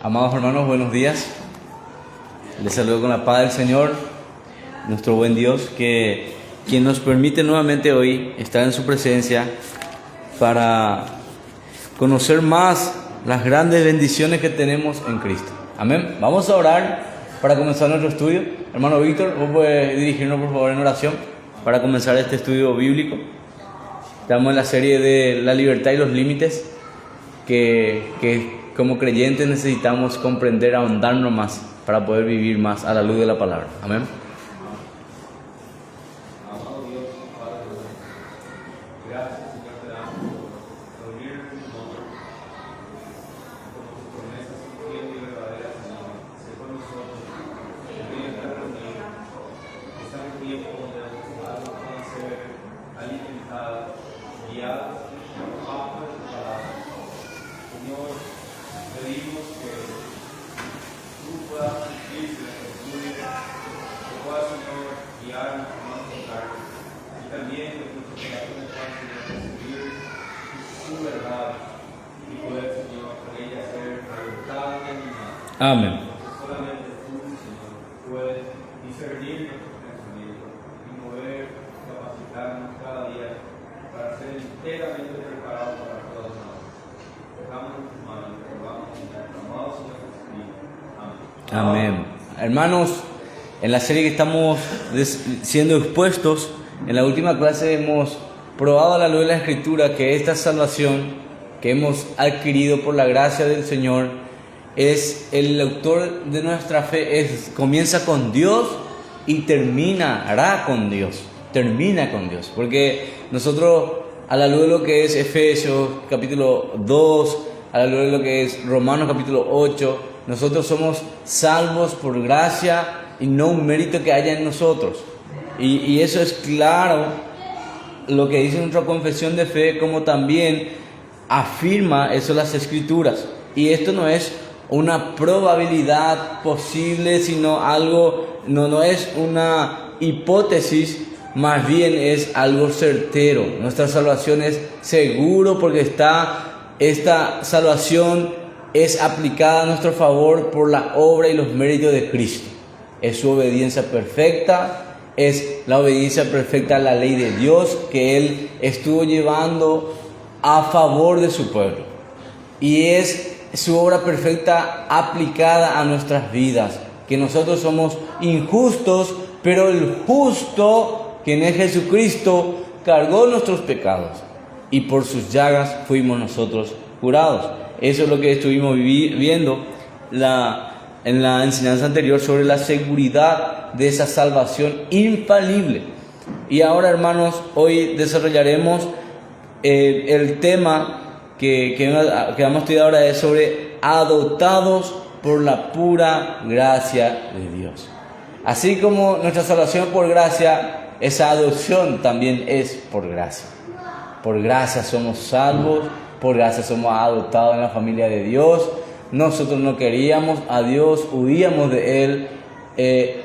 Amados hermanos, buenos días. Les saludo con la paz del Señor, nuestro buen Dios, quien nos permite nuevamente hoy estar en su presencia para conocer más las grandes bendiciones que tenemos en Cristo. Amén. Vamos a orar para comenzar nuestro estudio. Hermano Víctor, vos puedes dirigirnos por favor en oración para comenzar este estudio bíblico. Estamos en la serie de la libertad y los límites que como creyentes necesitamos comprender, ahondarnos más para poder vivir más a la luz de la palabra. Amén. Amado Dios, Padre, gracias Señor te damos por reunir en tu nombre, por tus promesas fieles y verdaderas, Señor. Sé con nosotros, en medio de esta reunión, que sea un tiempo donde nuestras almas puedan ser alimentadas, guiadas, bajo tu palabra. Señor, pedimos que tú puedas cumplirte en nuestro estudio, que puedas, Señor, guiarnos a más tocar, y también que nuestros corazones puedan, Señor, recibir tu verdad y poder, Señor, con ella ser reventados y animados. Amén. Porque solamente tú, Señor, puedes discernir nuestros pensamientos y mover, capacitarnos cada día para ser enteramente preparados para todas las cosas. Dejamos en tus manos, te rogamos, Señor, amado Señor Jesucristo. Amén. Amén. Hermanos, en la serie que estamos siendo expuestos, en la última clase hemos probado a la luz de la Escritura que esta salvación que hemos adquirido por la gracia del Señor es el autor de nuestra fe, comienza con Dios y terminará con Dios. Termina con Dios. Porque nosotros, a la luz de lo que es Efesios capítulo 2, a la luz de lo que es Romanos capítulo 8, nosotros somos salvos por gracia y no un mérito que haya en nosotros. Y eso es claro lo que dice nuestra confesión de fe, como también afirma eso las Escrituras. Y esto no es una probabilidad posible, sino algo, no es una hipótesis, más bien es algo certero. Nuestra salvación es seguro porque esta salvación es aplicada a nuestro favor por la obra y los méritos de Cristo. Es su obediencia perfecta, es la obediencia perfecta a la ley de Dios que Él estuvo llevando a favor de su pueblo. Y es su obra perfecta aplicada a nuestras vidas, que nosotros somos injustos, pero el justo, quien es Jesucristo, cargó nuestros pecados y por sus llagas fuimos nosotros curados. Eso es lo que estuvimos viendo en la enseñanza anterior sobre la seguridad de esa salvación infalible. Y ahora, hermanos, hoy desarrollaremos el tema que vamos a estudiar ahora, es sobre adoptados por la pura gracia de Dios. Así como nuestra salvación por gracia, esa adopción también es por gracia. Por gracia somos salvos, por gracia somos adoptados en la familia de Dios. Nosotros no queríamos a Dios, huíamos de Él,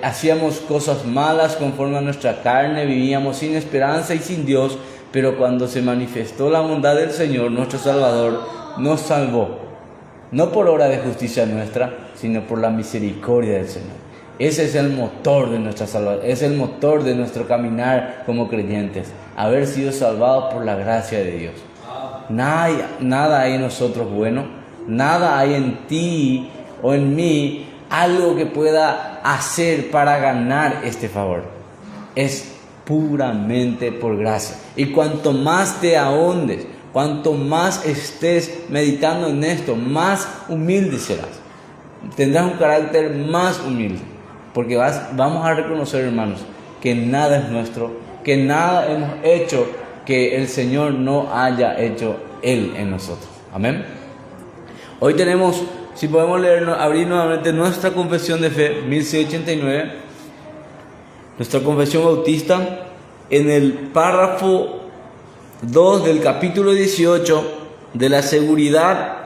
hacíamos cosas malas conforme a nuestra carne, vivíamos sin esperanza y sin Dios, pero cuando se manifestó la bondad del Señor, nuestro Salvador, nos salvó, no por obra de justicia nuestra, sino por la misericordia del Señor. Ese es el motor de nuestra salvación, es el motor de nuestro caminar como creyentes, haber sido salvados por la gracia de Dios. Nada hay en nosotros bueno, nada hay en ti o en mí algo que pueda hacer para ganar este favor. Es puramente por gracia. Y cuanto más te ahondes, cuanto más estés meditando en esto, más humilde serás. Tendrás un carácter más humilde. Porque vamos a reconocer, hermanos, que nada es nuestro, que nada hemos hecho que el Señor no haya hecho Él en nosotros. Amén. Hoy tenemos, si podemos abrir nuevamente nuestra confesión de fe, 1689, nuestra confesión bautista, en el párrafo 2 del capítulo 18 de la seguridad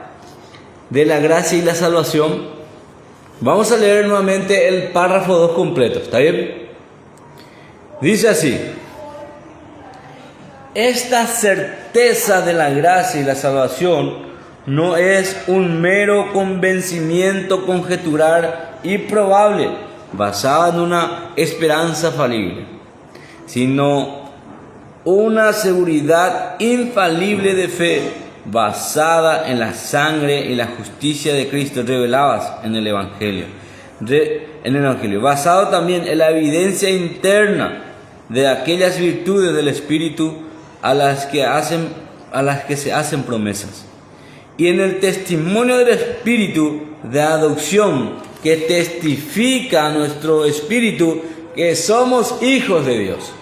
de la gracia y la salvación. Vamos a leer nuevamente el párrafo 2 completo, ¿está bien? Dice así: esta certeza de la gracia y la salvación no es un mero convencimiento conjetural y probable, basado en una esperanza falible, sino una seguridad infalible de fe, basada en la sangre y la justicia de Cristo reveladas en el Evangelio. Basado también en la evidencia interna de aquellas virtudes del Espíritu a las que se hacen promesas, y en el testimonio del Espíritu de adopción, que testifica a nuestro espíritu que somos hijos de Dios.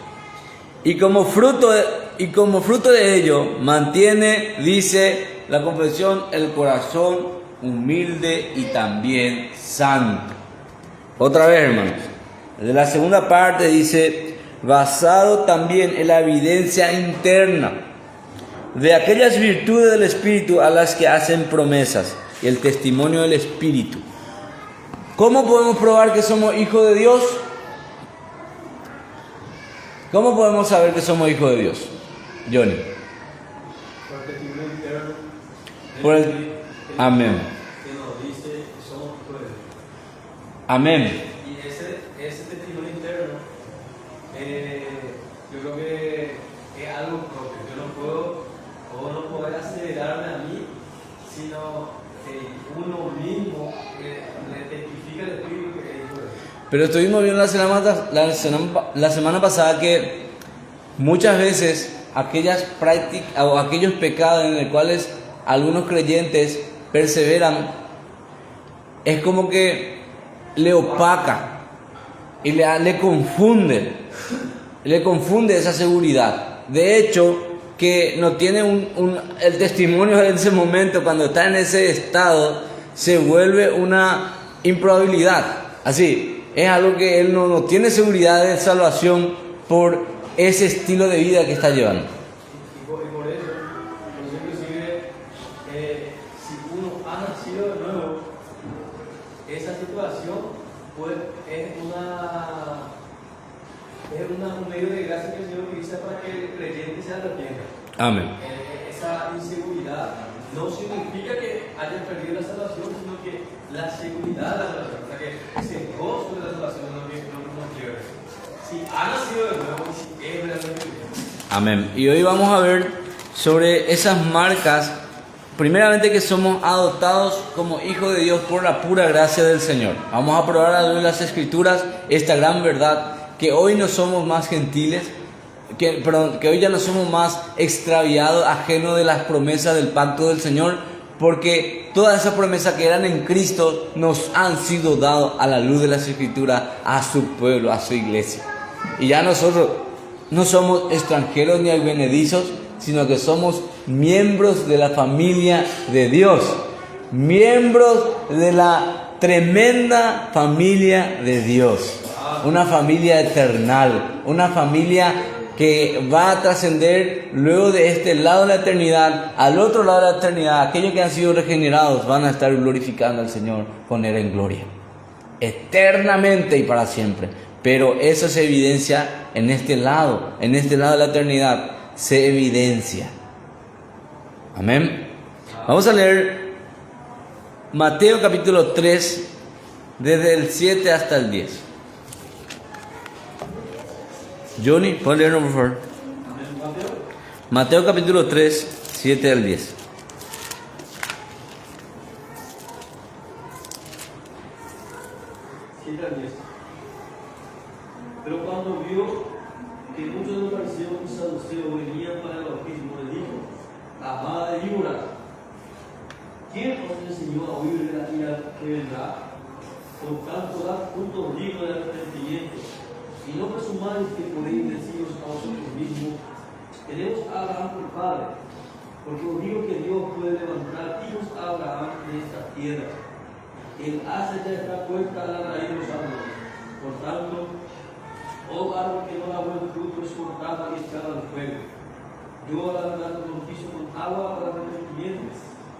Y como fruto de ello mantiene, dice la confesión, el corazón humilde y también santo. Otra vez, hermanos, de la segunda parte dice, basado también en la evidencia interna de aquellas virtudes del Espíritu a las que hacen promesas, y el testimonio del Espíritu. ¿Cómo podemos probar que somos hijos de Dios? ¿Cómo podemos saber que somos hijos de Dios? Johnny. Por el testimonio interno. Por el... Amén. Que nos dice que somos hijos de Dios. Amén. Y ese testimonio interno, yo creo que es algo propio. Yo no puedo, o no poder acelerarme a mí, sino que uno mismo le testifica el Espíritu que es hijo de Dios. Pero estuvimos viendo la semana pasada que muchas veces aquellas prácticas o aquellos pecados en los cuales algunos creyentes perseveran, es como que le opaca y le confunde esa seguridad. De hecho, que no tiene el testimonio en ese momento, cuando está en ese estado, se vuelve una improbabilidad. Así, es algo que él no tiene seguridad de salvación por ese estilo de vida que está llevando. Y por eso, inclusive, si uno ha nacido de nuevo, esa situación pues, es un medio de gracia que el Señor utiliza para que el creyente se arrepienta. Amén. Esa inseguridad no significa que haya perdido la salvación, sino que la seguridad de la salvación, o sea, que ese gozo de la salvación es lo que nos lleva. Si ha nacido de nuevo, si es realmente Dios. Amén. Y hoy vamos a ver sobre esas marcas, primeramente que somos adoptados como hijos de Dios por la pura gracia del Señor. Vamos a probar a luz de las Escrituras esta gran verdad, que hoy no somos más gentiles, que hoy ya no somos más extraviados, ajenos de las promesas del pacto del Señor, porque todas esas promesas que eran en Cristo nos han sido dadas a la luz de las Escrituras, a su pueblo, a su iglesia. Y ya nosotros no somos extranjeros ni advenedizos, sino que somos miembros de la familia de Dios, miembros de la tremenda familia de Dios, una familia eternal, una familia que va a trascender luego de este lado de la eternidad, al otro lado de la eternidad. Aquellos que han sido regenerados van a estar glorificando al Señor con Él en gloria, eternamente y para siempre. Pero eso se evidencia en este lado de la eternidad, se evidencia. Amén. Vamos a leer Mateo capítulo 3, desde el 7 hasta el 10. Johnny, ¿puedes leerlo por favor? Mateo capítulo 3, 7 al 10. Pero cuando vio que muchos de los fariseos y saduceos venían para el bautismo, le dijo: amada de víboras, ¿quién os enseñó a huir de la ira que vendrá? Por tanto, dad fruto digno de arrepentimiento, y no presumáis que podéis deciros a vosotros mismos: tenemos a Abraham por padre, porque os digo que Dios puede levantar hijos a Abraham en esta tierra. El hace ya está puesta a la raíz de los árboles. Por tanto, oh árbol que no da buen fruto, es cortado y echado al fuego. Yo a la verdad os bautizo con agua para arrepentimiento,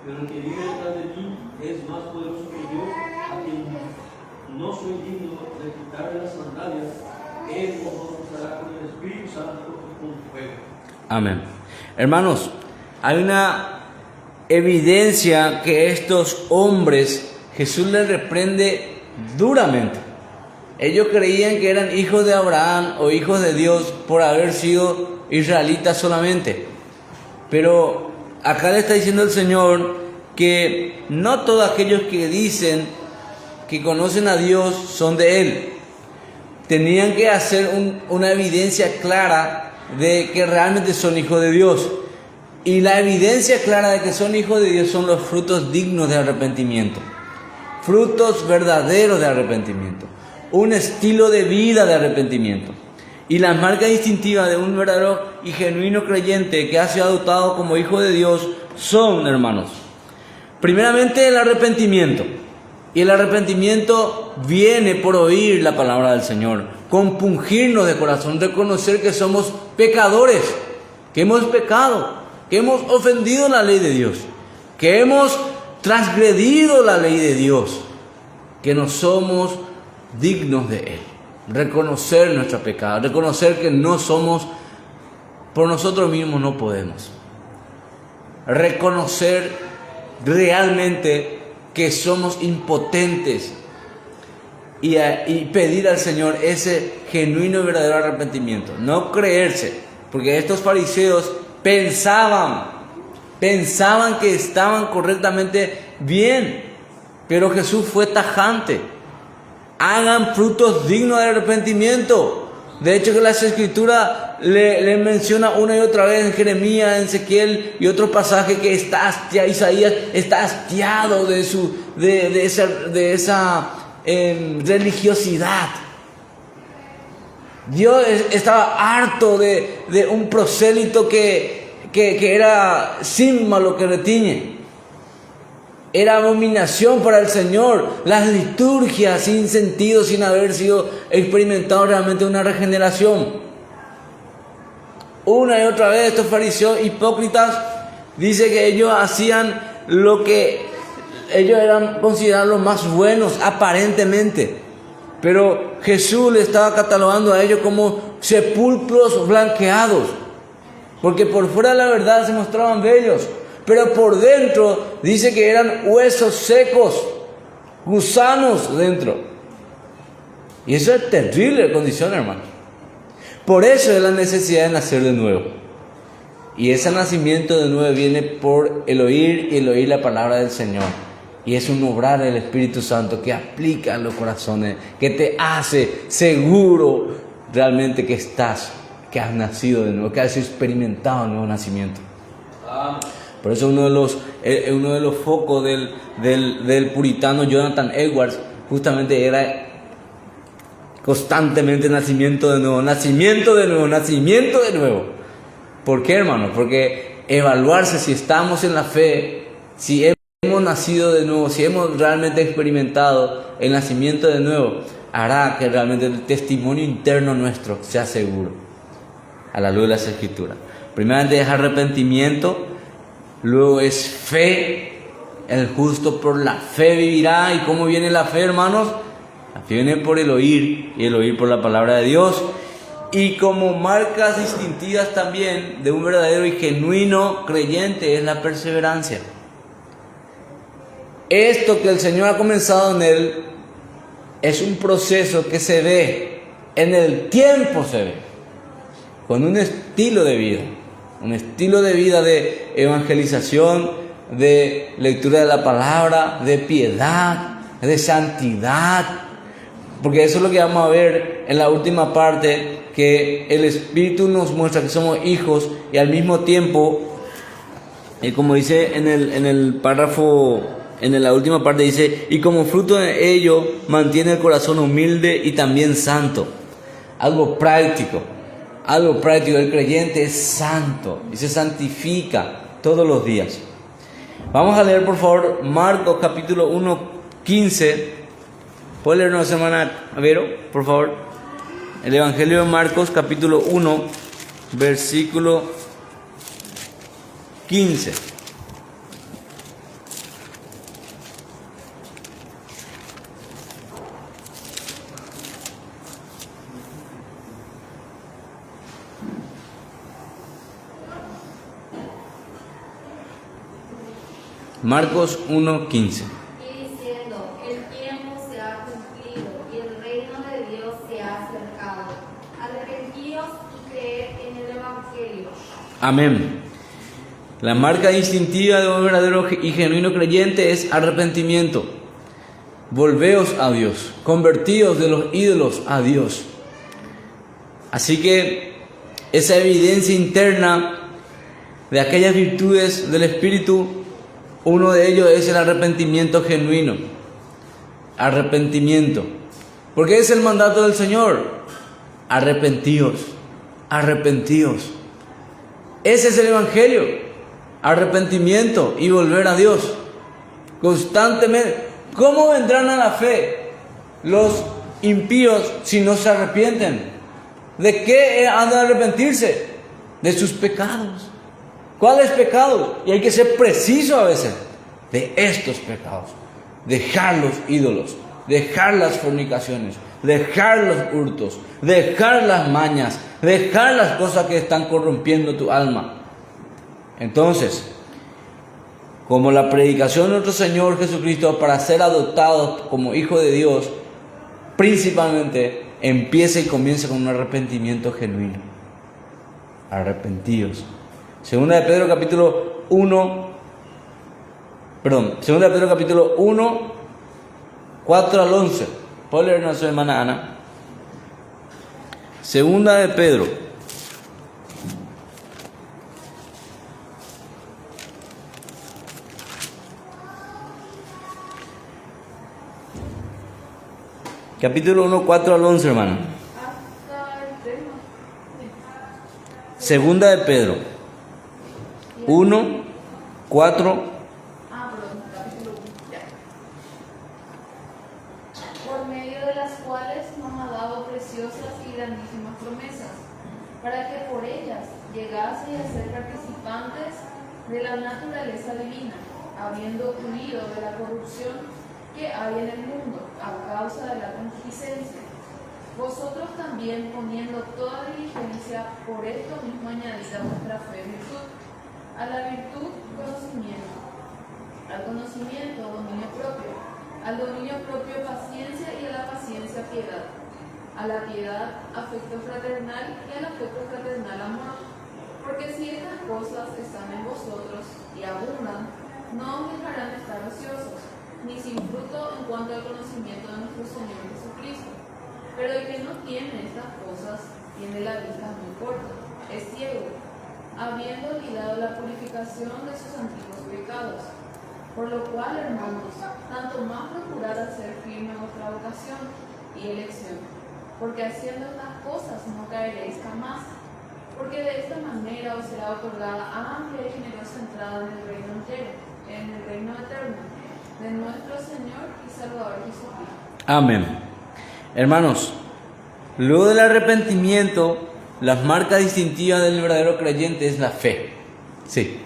pero el que viene detrás de mí es más poderoso que yo, a quien no soy digno de quitarle las sandalias. Él os bautizará con el Espíritu Santo y con fuego. Amén. Hermanos, hay una evidencia que estos hombres Jesús les reprende duramente. Ellos creían que eran hijos de Abraham o hijos de Dios por haber sido israelitas solamente. Pero acá le está diciendo el Señor que no todos aquellos que dicen que conocen a Dios son de Él. Tenían que hacer una evidencia clara de que realmente son hijos de Dios. Y la evidencia clara de que son hijos de Dios son los frutos dignos de arrepentimiento. Frutos verdaderos de arrepentimiento. Un estilo de vida de arrepentimiento. Y las marcas distintivas de un verdadero y genuino creyente que ha sido adoptado como hijo de Dios son, hermanos, primeramente el arrepentimiento. Y el arrepentimiento viene por oír la palabra del Señor, compungirnos de corazón, reconocer que somos pecadores, que hemos pecado, que hemos ofendido la ley de Dios, que hemos transgredido la ley de Dios, que no somos dignos de Él. Reconocer nuestro pecado, reconocer que no somos, por nosotros mismos no podemos. Reconocer realmente que somos impotentes y pedir al Señor ese genuino y verdadero arrepentimiento. No creerse, porque estos fariseos pensaban que estaban correctamente bien, pero Jesús fue tajante. Hagan frutos dignos de arrepentimiento. De hecho, que las Escrituras le menciona una y otra vez en Jeremías, en Ezequiel y otros pasajes que Isaías está hastiado de esa religiosidad. Dios estaba harto de un prosélito que era símbolo lo que retiñe. Era abominación para el Señor. Las liturgias sin sentido, sin haber sido experimentado realmente una regeneración. Una y otra vez estos fariseos hipócritas dice que ellos hacían lo que ellos eran considerados los más buenos aparentemente. Pero Jesús le estaba catalogando a ellos como sepulcros blanqueados. Porque por fuera la verdad se mostraban bellos, pero por dentro dice que eran huesos secos, gusanos dentro. Y eso es terrible condición, hermano. Por eso es la necesidad de nacer de nuevo. Y ese nacimiento de nuevo viene por el oír y el oír la palabra del Señor. Y es un obrar del Espíritu Santo que aplica en los corazones, que te hace seguro realmente que has nacido de nuevo, que has experimentado el nuevo nacimiento. Por eso uno de los focos del puritano Jonathan Edwards justamente era constantemente nacimiento de nuevo, nacimiento de nuevo, nacimiento de nuevo. ¿Por qué, hermano? Porque evaluarse si estamos en la fe, si hemos nacido de nuevo, si hemos realmente experimentado el nacimiento de nuevo, hará que realmente el testimonio interno nuestro sea seguro a la luz de las Escrituras. Primeramente es arrepentimiento, luego es fe. El justo por la fe vivirá. ¿Y cómo viene la fe, hermanos? La fe viene por el oír, y el oír por la palabra de Dios. Y como marcas distintivas también de un verdadero y genuino creyente es la perseverancia. Esto que el Señor ha comenzado en él es un proceso que se ve, en el tiempo se ve, con un estilo de vida. Un estilo de vida de evangelización, de lectura de la palabra, de piedad, de santidad. Porque eso es lo que vamos a ver en la última parte, que el Espíritu nos muestra que somos hijos y al mismo tiempo, como dice en el párrafo, en la última parte dice, y como fruto de ello mantiene el corazón humilde y también santo. Algo práctico. El creyente es santo y se santifica todos los días. Vamos a leer por favor Marcos capítulo 1, 15. ¿Puede leernos, hermana Vero, por favor? El Evangelio de Marcos capítulo 1, versículo 15. Marcos 1:15. Y diciendo, el tiempo se ha cumplido y el reino de Dios se ha acercado. Arrepentíos y creed en el Evangelio. Amén. La marca distintiva de un verdadero y genuino creyente es arrepentimiento. Volveos a Dios, convertíos de los ídolos a Dios. Así que esa evidencia interna de aquellas virtudes del Espíritu, uno de ellos es el arrepentimiento genuino. Arrepentimiento. Porque es el mandato del Señor. Arrepentíos, arrepentíos. Ese es el Evangelio. Arrepentimiento y volver a Dios. Constantemente. ¿Cómo vendrán a la fe los impíos si no se arrepienten? ¿De qué han de arrepentirse? De sus pecados. ¿Cuáles pecados? Y hay que ser preciso a veces. De estos pecados. Dejar los ídolos. Dejar las fornicaciones. Dejar los hurtos. Dejar las mañas. Dejar las cosas que están corrompiendo tu alma. Entonces, como la predicación de nuestro Señor Jesucristo para ser adoptados como hijo de Dios, principalmente empieza y comienza con un arrepentimiento genuino. Arrepentidos. Segunda de Pedro capítulo 1, 4 al 11. ¿Puedo leer nuestra hermana Ana? Segunda de Pedro. Capítulo 1, 4 al 11, hermano. Segunda de Pedro 1, 4. Capítulo 1, ya. Por medio de las cuales nos ha dado preciosas y grandísimas promesas, para que por ellas llegaseis a ser participantes de la naturaleza divina, habiendo huido de la corrupción que hay en el mundo a causa de la concupiscencia. Vosotros también, poniendo toda diligencia, por esto mismo añadid a vuestra fe virtud, a la virtud conocimiento, al conocimiento dominio propio, al dominio propio paciencia y a la paciencia piedad, a la piedad afecto fraternal y al afecto fraternal amor. Porque si estas cosas están en vosotros y abundan, no os dejarán estar ociosos, ni sin fruto en cuanto al conocimiento de nuestro Señor Jesucristo. Pero el que no tiene estas cosas tiene la vista muy corta, es ciego, habiendo olvidado la purificación de sus antiguos pecados. Por lo cual, hermanos, tanto más procurad hacer firme vuestra vocación y elección, porque haciendo estas cosas no caeréis jamás, porque de esta manera os será otorgada amplia y generosa entrada en el reino entero, en el reino eterno, de nuestro Señor y Salvador Jesucristo. Amén. Hermanos, luego del arrepentimiento, las marcas distintivas del verdadero creyente es la fe. Sí.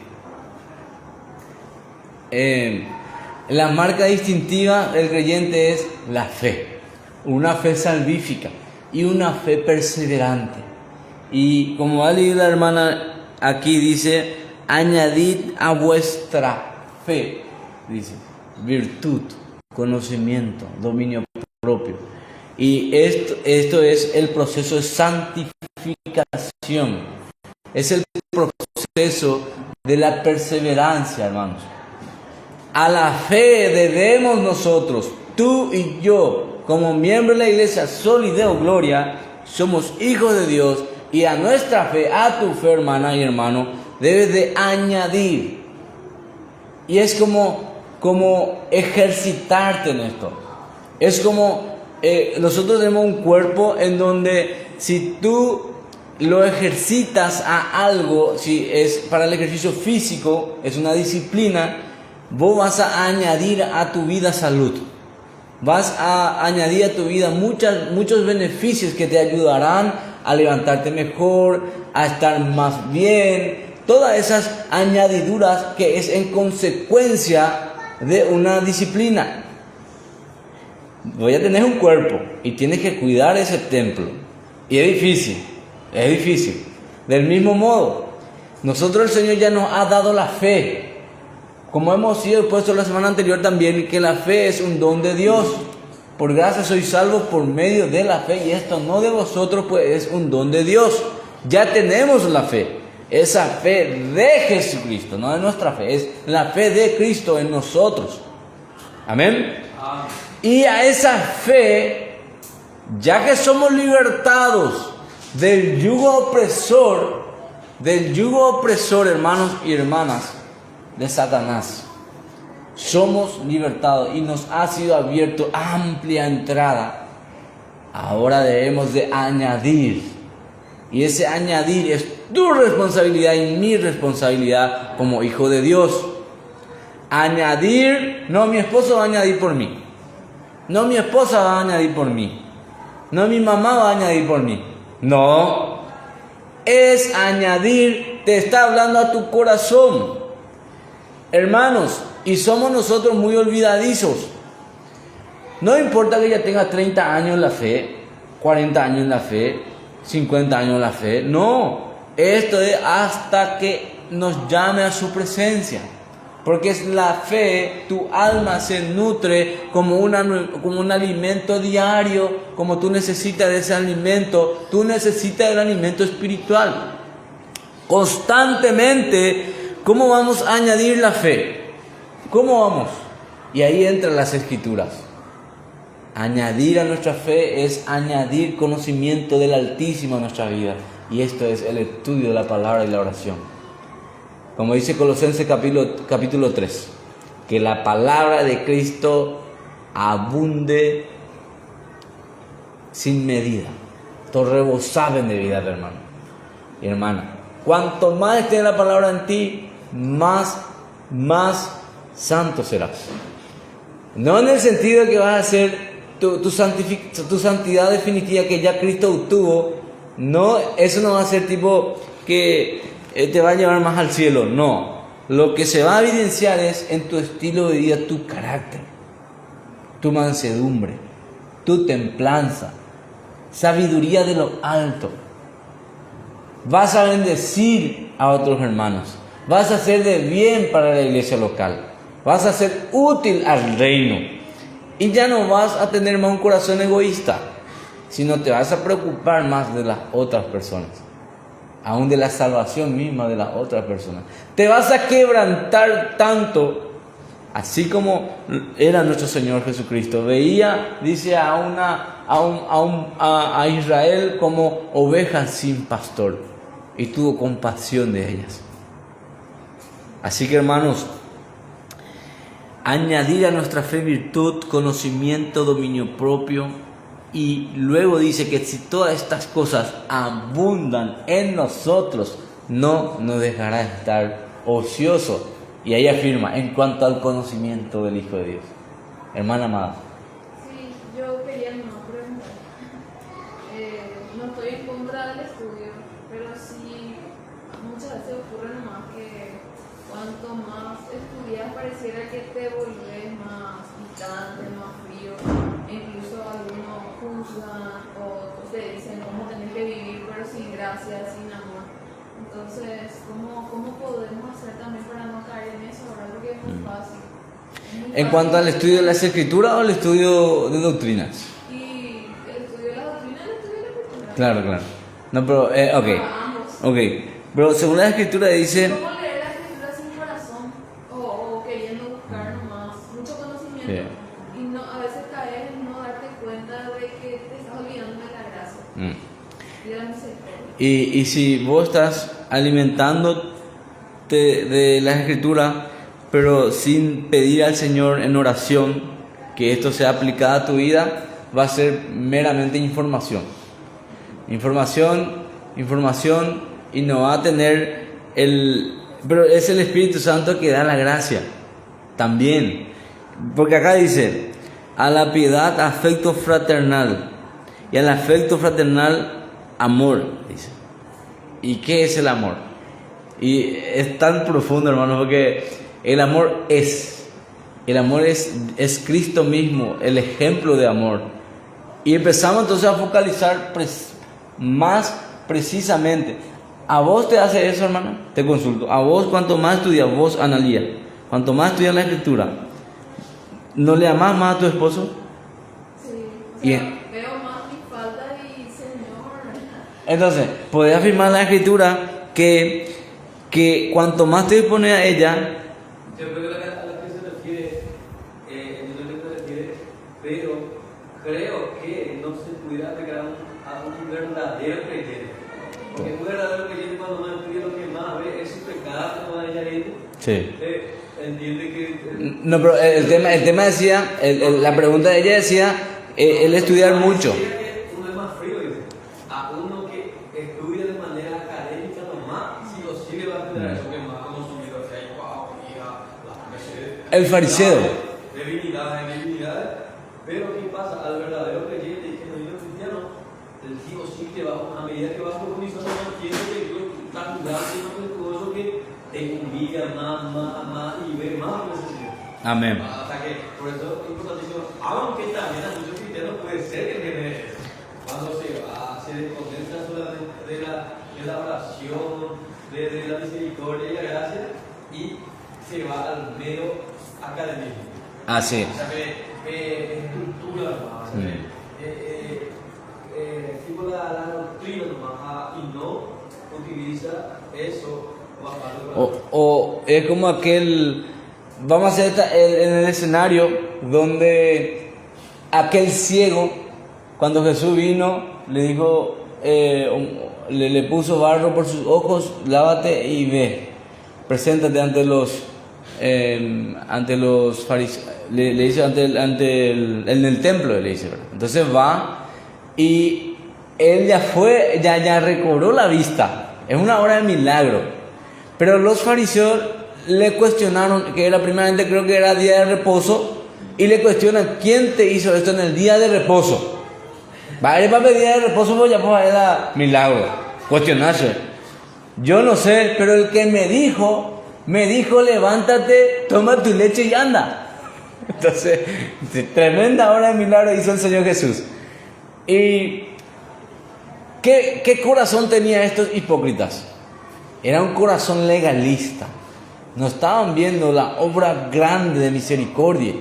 La marca distintiva del creyente es la fe. Una fe salvífica y una fe perseverante. Y como ha leído la hermana aquí, dice: añadid a vuestra fe, dice, virtud, conocimiento, dominio propio. Y esto es el proceso de santificación. Es el proceso de la perseverancia, hermanos. A la fe debemos nosotros, tú y yo, como miembros de la iglesia Sol y Deo Gloria, somos hijos de Dios, y a nuestra fe, a tu fe, hermana y hermano, debes de añadir. Y es como ejercitarte en esto. Es como nosotros tenemos un cuerpo en donde si tú lo ejercitas a algo, si es para el ejercicio físico, es una disciplina, vos vas a añadir a tu vida salud. Vas a añadir a tu vida muchos beneficios que te ayudarán a levantarte mejor, a estar más bien. Todas esas añadiduras que es en consecuencia de una disciplina. Voy a tener un cuerpo y tienes que cuidar ese templo. Y es difícil. Del mismo modo, nosotros el Señor ya nos ha dado la fe. Como hemos sido expuestos la semana anterior también, que la fe es un don de Dios. Por gracia sois salvos por medio de la fe, y esto no de vosotros, pues es un don de Dios. Ya tenemos la fe, esa fe de Jesucristo, no de nuestra fe, es la fe de Cristo en nosotros. Amén. Y a esa fe, ya que somos libertados del yugo opresor, hermanos y hermanas, de Satanás, somos libertados y nos ha sido abierto amplia entrada. Ahora debemos de añadir, y ese añadir es tu responsabilidad y mi responsabilidad como hijo de Dios. Añadir, no mi esposo va a añadir por mí, no mi esposa va a añadir por mí, no mi mamá va a añadir por mí, no, es añadir, te está hablando a tu corazón. Hermanos, y somos nosotros muy olvidadizos. No importa que ya tenga 30 años en la fe, 40 años en la fe, 50 años en la fe. No, esto es hasta que nos llame a su presencia. Porque es la fe, tu alma se nutre como un alimento diario, como tú necesitas de ese alimento, tú necesitas del alimento espiritual. Constantemente, ¿cómo vamos a añadir la fe? ¿Cómo vamos? Y ahí entran las Escrituras. Añadir a nuestra fe es añadir conocimiento del Altísimo a nuestra vida. Y esto es el estudio de la palabra y la oración. Como dice Colosenses capítulo 3, que la palabra de Cristo abunde sin medida. Todos saben de vida, hermano y hermana. Cuanto más esté la palabra en ti, más santo serás. No en el sentido de que vas a ser tu santidad definitiva que ya Cristo obtuvo. No, eso no va a ser tipo que te va a llevar más al cielo. No, lo que se va a evidenciar es en tu estilo de vida, tu carácter, tu mansedumbre, tu templanza, sabiduría de lo alto. Vas a bendecir a otros hermanos. Vas a hacer de bien para la iglesia local. Vas a ser útil al reino. Y ya no vas a tener más un corazón egoísta, sino te vas a preocupar más de las otras personas, aún de la salvación misma de las otras personas. Te vas a quebrantar tanto, así como era nuestro Señor Jesucristo. Veía, dice, a Israel como ovejas sin pastor, y tuvo compasión de ellas. Así que, hermanos, añadir a nuestra fe virtud, conocimiento, dominio propio. Y luego dice que si todas estas cosas abundan en nosotros, no nos dejará estar ocioso. Y ahí afirma, en cuanto al conocimiento del Hijo de Dios. Hermana amada. Sí, yo quería no preguntar. No estoy en contra del estudio, pero sí muchas veces ocurre nomás que cuanto más estudias pareciera que te volvés más distante, más frío. Incluso algunos juzgan o te dicen cómo tenés que vivir, pero sin gracia, sin amor. Entonces, ¿cómo podemos hacer también para no caer en eso? ¿Verdad? Porque es muy fácil. En cuanto al estudio de las Escrituras o el estudio de doctrinas. Y el estudio de la doctrina y el estudio de la Escritura. Claro. No, pero, ok. Pero según la Escritura dice... ¿Cómo leer la Escritura sin corazón? O queriendo buscar nomás mucho conocimiento. Yeah. Y no, a veces caes en no darte cuenta de que te estás olvidando de la gracia. Y de la misericordia. Y si vos estás alimentándote de la Escritura, pero sin pedir al Señor en oración que esto sea aplicado a tu vida, va a ser meramente información, y no va a tener pero es el Espíritu Santo que da la gracia también, porque acá dice, a la piedad afecto fraternal, y al afecto fraternal amor, dice. ¿Y qué es el amor? Y es tan profundo, hermano, porque el amor es Cristo mismo, el ejemplo de amor. Y empezamos entonces a focalizar más precisamente. ¿A vos te hace eso, hermano? Te consulto. ¿A vos cuanto más estudias, vos, Analía, cuanto más estudias la escritura, ¿no le amás más a tu esposo? Sí, o Y sea, veo más mi falta y Señor. entonces, podés afirmar en la escritura que cuanto más te dispones a ella, Yo creo que a la que se refiere, entiendo a lo que se refiere, pero creo que no se pudiera aplicar a un verdadero creyente. Porque un verdadero creyente, cuando más estudia, lo que más ve es su pecado, como ella dice. sí. Entiende que. No, pero el tema decía, la pregunta de ella decía, el estudiar mucho. Uno es más frío, dice. A uno que estudia de manera académica nomás, sí o sí le va a tener eso que más conocido, o sea, wow, mira, El fariseo. Debilidades. Pero ¿qué pasa? Al verdadero creyente y genuino cristiano, el sí o sí te va, a medida que vas profundizando más, quiere que Dios está jugando más virtuoso que te humilla más y ve más necesidad. Amén. Hasta que, por eso es importantísimo, aunque también a muchos cristianos puede ser que genere eso. Cuando se desconecta solamente de la oración, de la misericordia y la gracia, y se va al mero académico. Ah, sí. O sea, estructura nomás, tipo la doctrina nomás, y no utiliza eso. O es como aquel, vamos a hacer en el escenario donde aquel ciego, cuando Jesús vino, le dijo, le puso barro por sus ojos, lávate y ve, preséntate ante los fariseos, le dice en el templo, le dice, ¿verdad? Entonces va y él ya recobró la vista, es una obra de milagro. Pero los fariseos le cuestionaron, que era primeramente creo que era día de reposo, y le cuestionan, ¿quién te hizo esto en el día de reposo? Va a ir para el día de reposo, pues ya pues era milagro, cuestionarse. Yo no sé, pero el que me dijo, levántate, toma tu leche y anda. Entonces, tremenda obra de milagro hizo el Señor Jesús. ¿Y qué corazón tenía estos hipócritas? Era un corazón legalista. No estaban viendo la obra grande de misericordia.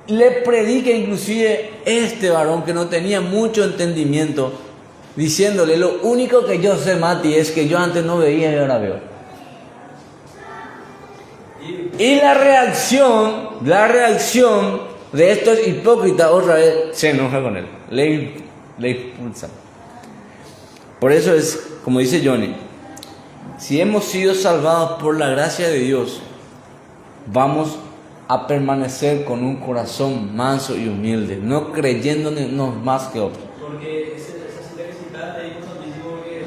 Le predica inclusive este varón que no tenía mucho entendimiento, diciéndole, lo único que yo sé, Mati, es que yo antes no veía y ahora veo. Y la reacción de estos hipócritas otra vez se enoja con él, le impulsa. Por eso es, como dice Johnny, si hemos sido salvados por la gracia de Dios, vamos a permanecer con un corazón manso y humilde, no creyéndonos más que otros. Porque esa cita que citaste ahí constantísimo que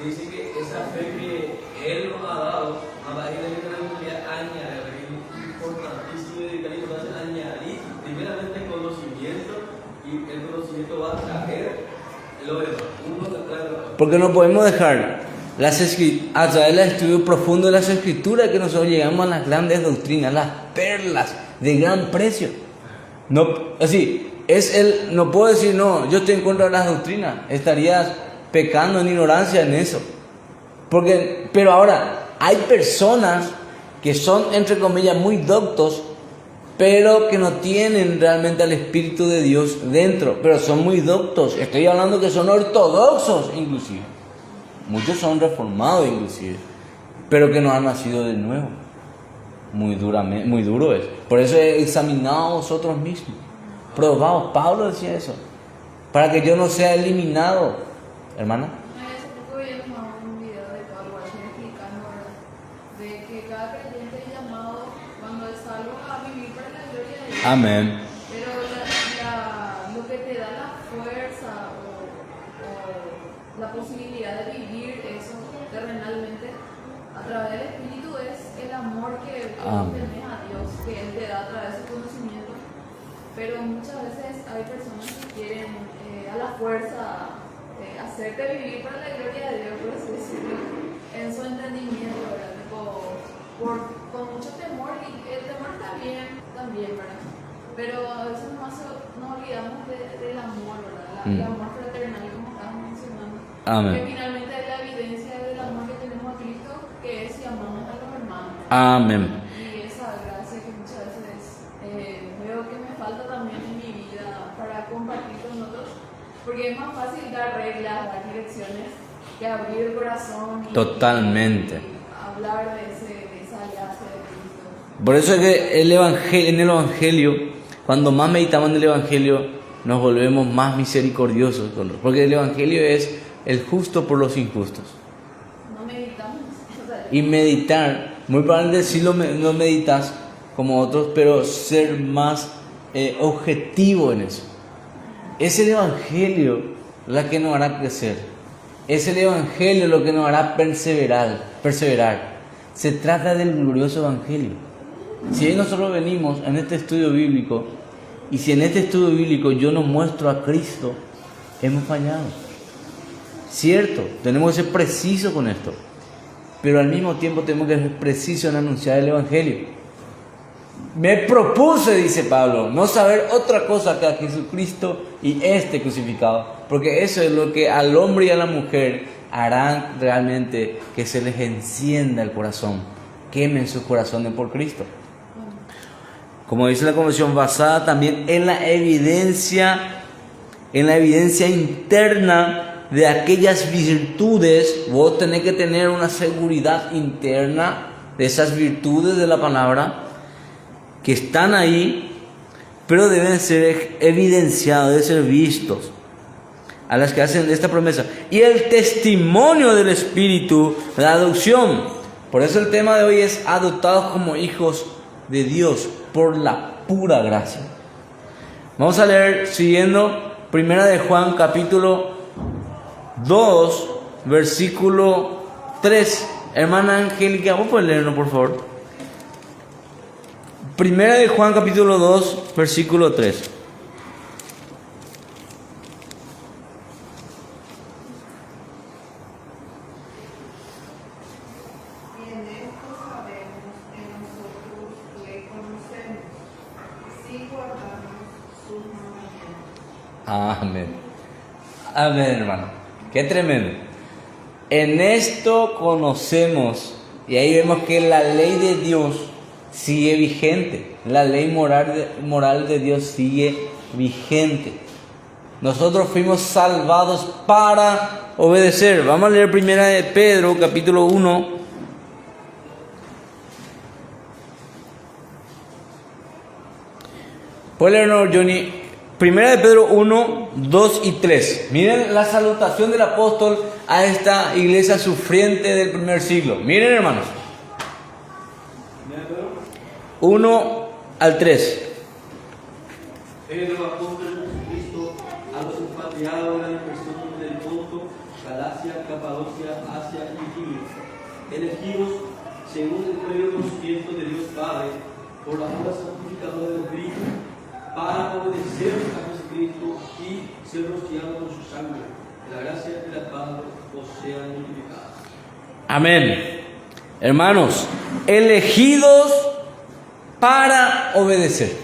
dice que esa fe que Él nos ha dado, a partir de que tenemos que añadir, que es importantísimo y añadir primeramente conocimiento, y el conocimiento va a traer lo demás. Porque no podemos dejar a través del estudio profundo de las escrituras que nosotros llegamos a las grandes doctrinas, las perlas de gran precio. No, no puedo decir, no, yo estoy en contra de las doctrinas, estarías pecando en ignorancia en eso. Pero ahora, hay personas que son, entre comillas, muy doctos, pero que no tienen realmente al Espíritu de Dios dentro, pero son muy doctos. Estoy hablando que son ortodoxos inclusive. Muchos son reformados inclusive, pero que no han nacido de nuevo. Muy duro es. Por eso examinaos vosotros mismos. Probaos. Pablo decía eso. Para que yo no sea eliminado. Hermana. Hace poco vi un video de Pablo explicando, ¿verdad?, de que cada creyente es llamado, cuando es salvo, a vivir para la gloria de Dios. Amén. Pero lo que te da la fuerza o la posibilidad de vivir eso terrenalmente a través del Espíritu es el amor que tenés a Dios, que Él te da a través de su conocimiento. Pero muchas veces hay personas que quieren a la fuerza hacerte vivir para la gloria de Dios, por así decirlo, en su entendimiento, ¿verdad? Con mucho temor, y el temor está bien también, ¿verdad? Pero a veces nos olvidamos del amor, ¿verdad? El amor fraternal, como estábamos mencionando. Amén. Que finalmente es la evidencia del amor que tenemos a Cristo, que es si amamos a los hermanos. Amén. Y esa gracia que muchas veces veo que me falta también en mi vida para compartir con otros, porque es más fácil dar reglas, dar direcciones, que abrir el corazón y, Totalmente. y hablar de esa gracia de Cristo. Por eso es que en el Evangelio, cuando más meditamos en el Evangelio, nos volvemos más misericordiosos. Porque el Evangelio es el justo por los injustos. No meditamos. O sea, Y meditar, muy probablemente sí no meditas como otros, pero ser más objetivo en eso. Es el Evangelio la que nos hará crecer. Es el Evangelio lo que nos hará perseverar. Se trata del glorioso Evangelio. Si hoy nosotros venimos en este estudio bíblico, y si en este estudio bíblico yo no muestro a Cristo, hemos fallado. Cierto, tenemos que ser precisos con esto, pero al mismo tiempo tenemos que ser precisos en anunciar el Evangelio. Me propuse, dice Pablo, no saber otra cosa que a Jesucristo y este crucificado, porque eso es lo que al hombre y a la mujer harán realmente que se les encienda el corazón, quemen sus corazones por Cristo. Como dice la conversión, basada también en la evidencia interna de aquellas virtudes. Vos tenés que tener una seguridad interna de esas virtudes de la palabra que están ahí, pero deben ser evidenciados, deben ser vistos, a las que hacen esta promesa. Y el testimonio del Espíritu, la adopción. Por eso el tema de hoy es adoptados como hijos de Dios por la pura gracia. Vamos a leer siguiendo Primera de Juan capítulo 2 versículo 3. Hermana Angélica, ¿vos podés leerlo por favor? Primera de Juan capítulo 2 versículo 3. Amén. Amén, hermano. Qué tremendo. En esto conocemos, y ahí vemos que la ley de Dios sigue vigente. La ley moral de Dios sigue vigente. Nosotros fuimos salvados para obedecer. Vamos a leer Primera de Pedro, capítulo 1. ¿Puede leernos, Johnny? Primera de Pedro 1, 2 y 3. Miren la salutación del apóstol a esta iglesia sufriente del primer siglo. Miren, hermanos. 1 al 3. Pedro, apóstol de Jesucristo, a los expatriados de la persona del Ponto, Galacia, Capadocia, Asia y Egipto, elegidos según el pleno conocimiento de Dios Padre, por la obra santificadora del Cristo, para obedecer a Jesucristo y ser rociados con su sangre. Que la gracia y la paz os sean multiplicadas. Amén. Hermanos, elegidos para obedecer.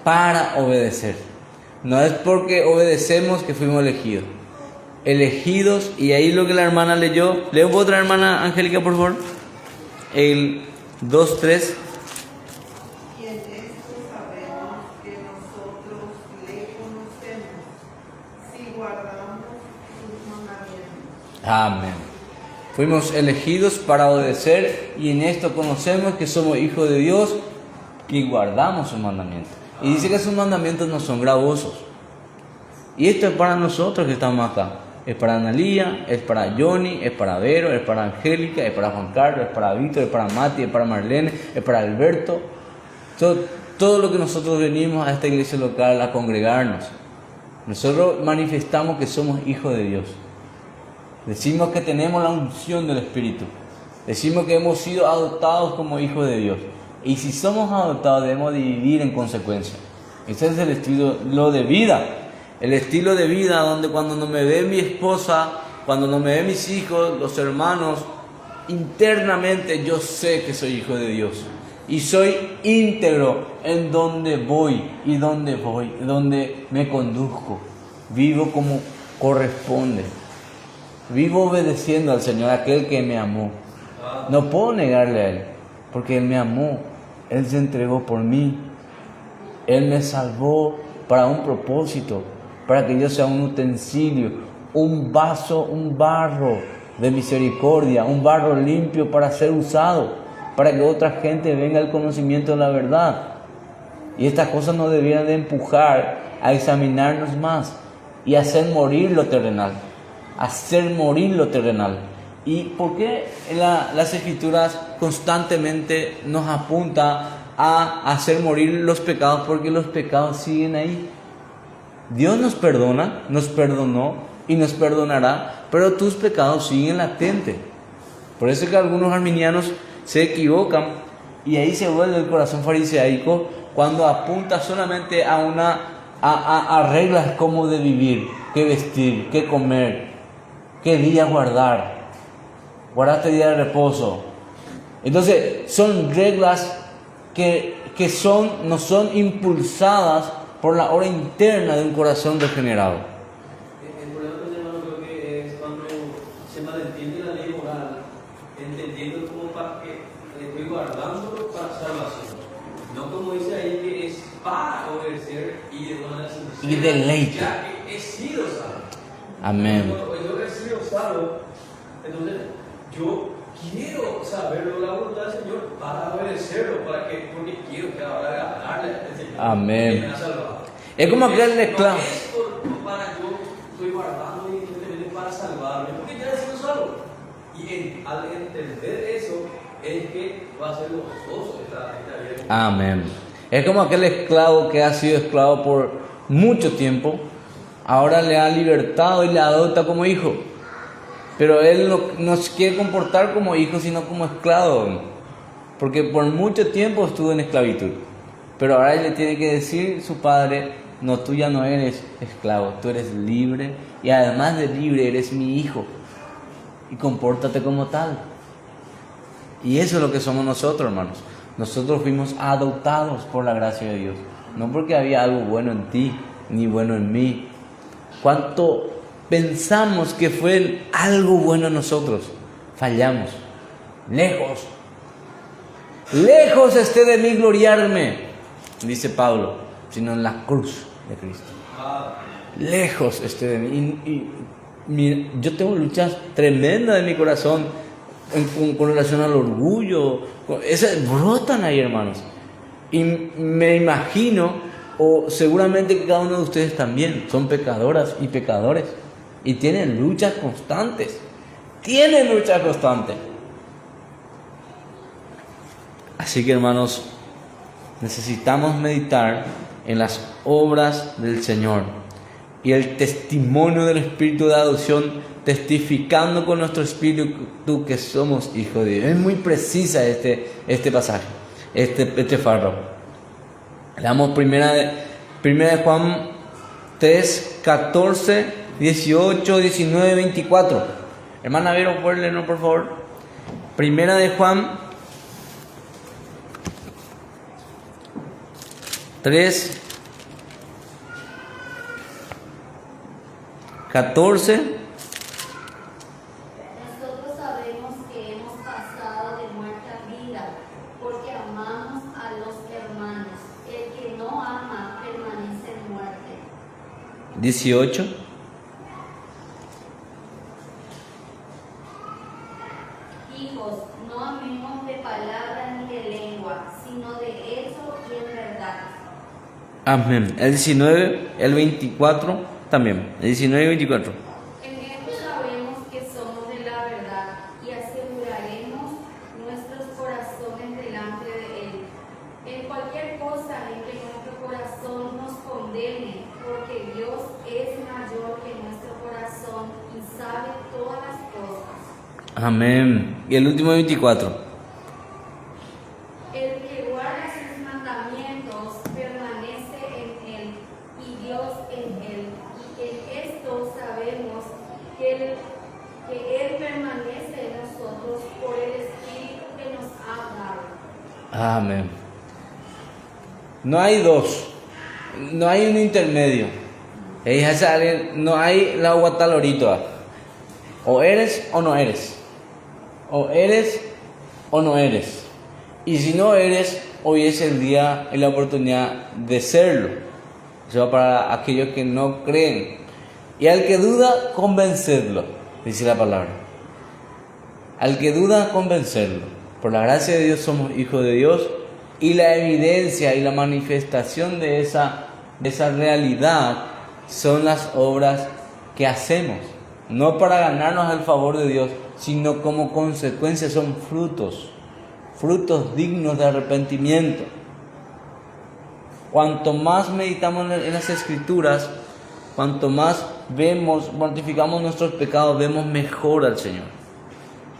Para obedecer. No es porque obedecemos que fuimos elegidos. Elegidos, y ahí lo que la hermana leyó. ¿Leo otra hermana Angélica, por favor? El 2:3. Y en esto sabemos que nosotros le conocemos si guardamos sus mandamientos. Amén. Fuimos elegidos para obedecer, y en esto conocemos que somos hijos de Dios y guardamos sus mandamientos. Y dice que sus mandamientos no son gravosos. Y esto es para nosotros que estamos acá. Es para Analía, es para Johnny, es para Vero, es para Angélica, es para Juan Carlos, es para Víctor, es para Mati, es para Marlene, es para Alberto. Todo lo que nosotros venimos a esta iglesia local a congregarnos. Nosotros manifestamos que somos hijos de Dios. Decimos que tenemos la unción del Espíritu. Decimos que hemos sido adoptados como hijos de Dios. Y si somos adoptados debemos de vivir en consecuencia. Ese es el estilo de vida. El estilo de vida donde cuando no me ve mi esposa, cuando no me ven mis hijos, los hermanos, internamente yo sé que soy hijo de Dios. Y soy íntegro en donde voy y donde me conduzco. Vivo como corresponde. Vivo obedeciendo al Señor, aquel que me amó. No puedo negarle a Él, porque Él me amó, Él se entregó por mí, Él me salvó para un propósito, para que yo sea un utensilio, un vaso, un barro de misericordia, un barro limpio para ser usado, para que otra gente venga al conocimiento de la verdad. Y estas cosas nos debieran de empujar a examinarnos más y hacer morir lo terrenal, hacer morir lo terrenal. ¿Y por qué las Escrituras constantemente nos apunta a hacer morir los pecados? Porque los pecados siguen ahí. Dios nos perdona, nos perdonó y nos perdonará, pero tus pecados siguen latentes. Por eso es que algunos arminianos se equivocan y ahí se vuelve el corazón fariseico cuando apunta solamente a reglas como de vivir, qué vestir, qué comer, qué día guardar. Guardaste día de reposo. Entonces son reglas que no son impulsadas por la obra interna de un corazón regenerado. El problema que hermano creo que es cuando se malentiende la ley moral, entendiendo como para que estoy guardándolo para salvación. No como dice ahí que es para obedecer y de manera sincera. Y deleite. Ya que he sido salvo. Amén. Cuando yo he sido salvo, entonces yo quiero saber la voluntad del Señor para obedecerlo, porque quiero que ahora agradarle al Señor. Amén. Que me ha salvado. Es como aquel esclavo. No es para yo estoy guardando y simplemente para salvarme, porque ya he sido salvo. Y al entender eso, es que va a ser gozoso esta vida. Amén. Es como aquel esclavo que ha sido esclavo por mucho tiempo, ahora le ha libertado y le adopta como hijo. Pero él no se quiere comportar como hijo, sino como esclavo, porque por mucho tiempo estuvo en esclavitud. Pero ahora él le tiene que decir su padre: no, tú ya no eres esclavo, tú eres libre, y además de libre eres mi hijo, y compórtate como tal. Y eso es lo que somos nosotros, hermanos. Nosotros fuimos adoptados por la gracia de Dios, no porque había algo bueno en ti ni bueno en mí. ¿Cuánto pensamos que fue algo bueno en nosotros? Fallamos. Lejos esté de mí gloriarme, dice Pablo, sino en la cruz de Cristo. Lejos esté de mí. Mira, yo tengo luchas tremendas en mi corazón con relación al orgullo. Esas brotan ahí, hermanos. Y me imagino, o seguramente que cada uno de ustedes también son pecadoras y pecadores, y tienen luchas constantes. Así que, hermanos, necesitamos meditar en las obras del Señor y el testimonio del Espíritu de adopción, testificando con nuestro espíritu que somos hijos de Dios. Es muy precisa este pasaje, este párrafo. Leamos primera de Juan 3, 14, 18, 19, 24. Hermana Vero, ¿puedes leernos, por favor? Primera de Juan 3, 14. Nosotros sabemos que hemos pasado de muerte a vida, porque amamos a los hermanos. El que no ama permanece en muerte. 18. Hijos, no amemos de palabra ni de lengua, sino de hecho y en verdad. Amén. El 19, el 24 también. El 19 y 24. En esto sabemos que somos de la verdad y aseguraremos nuestros corazones delante de Él. En cualquier cosa en que nuestro corazón nos condene, porque Dios es mayor que nuestro corazón y sabe todas las cosas. Amén. Y el último 24. El que guarda sus mandamientos permanece en Él y Dios en Él. Y en esto sabemos que Él permanece en nosotros por el Espíritu que nos ha dado. Amén. No hay dos. No hay un intermedio. No hay la guatalorito. O eres o no eres. O eres o no eres. Y si no eres, hoy es el día y la oportunidad de serlo. Eso va para aquellos que no creen. Y al que duda, convencedlo, dice la palabra. Al que duda, convencerlo. Por la gracia de Dios somos hijos de Dios, y la evidencia y la manifestación de esa realidad son las obras que hacemos. No para ganarnos el favor de Dios, sino como consecuencia son frutos dignos de arrepentimiento. Cuanto más meditamos en las Escrituras, cuanto más mortificamos nuestros pecados, vemos mejor al Señor.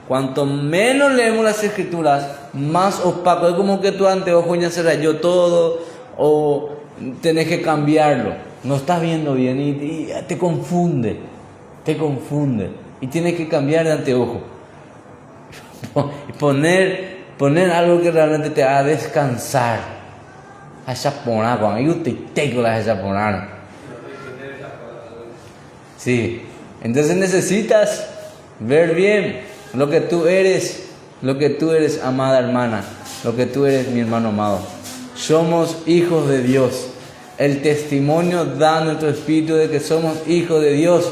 Cuanto menos leemos las Escrituras, más opaco. Es como que tu anteojo ya se rayó todo, o tenés que cambiarlo. No estás viendo bien y te confunde. Y tienes que cambiar de anteojo. Y poner algo que realmente te haga descansar. A japonar, cuando yo te tengo la japonar. Sí. Entonces necesitas ver bien lo que tú eres, amada hermana, lo que tú eres, mi hermano amado. Somos hijos de Dios. El testimonio da a nuestro espíritu de que somos hijos de Dios.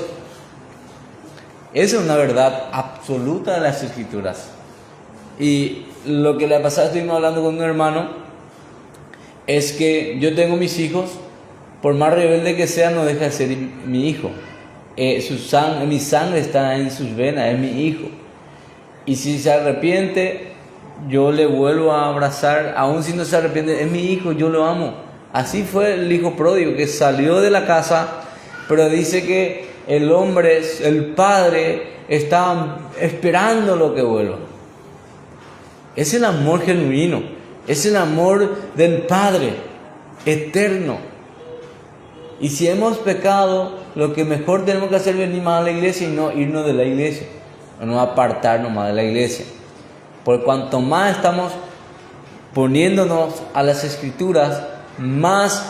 Esa es una verdad absoluta de las Escrituras. Y lo que le ha pasado, estuvimos hablando con un hermano, es que yo tengo mis hijos, por más rebelde que sea, no deja de ser mi hijo. Mi sangre está en sus venas, es mi hijo. Y si se arrepiente, yo le vuelvo a abrazar, aun si no se arrepiente, es mi hijo, yo lo amo. Así fue el hijo pródigo, que salió de la casa, pero dice que el hombre, el padre, estaba esperando lo que vuelva. Es el amor genuino, es el amor del Padre eterno. Y si hemos pecado, lo que mejor tenemos que hacer es venir más a la iglesia y no irnos de la iglesia, o no apartarnos más de la iglesia. Por cuanto más estamos poniéndonos a las Escrituras, más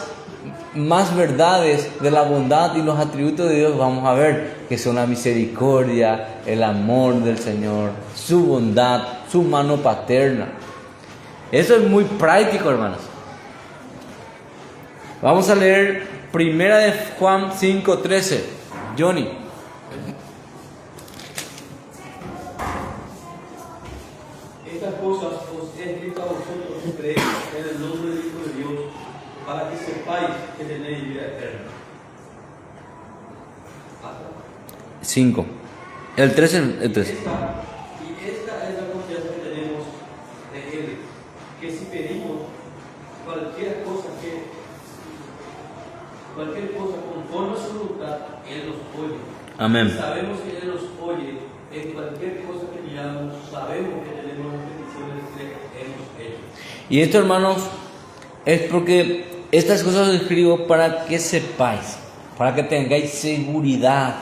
verdades de la bondad y los atributos de Dios vamos a ver, que son la misericordia, el amor del Señor, su bondad, su mano paterna. Eso es muy práctico, hermanos. Vamos a leer 1 de Juan 5:13. Johnny. Estas cosas os he escrito a vosotros que creéis en el nombre del Hijo de Dios, para que sepáis que tenéis vida eterna. 5. El 13. Esta es la confianza que tenemos de Él, que si pedimos cualquier cosa conforme a su voluntad, Él nos oye. Amén. Y sabemos que Él nos oye en cualquier cosa que pidamos, sabemos que tenemos las peticiones que hemos hecho. Y esto, hermanos, es porque estas cosas os escribo para que sepáis, para que tengáis seguridad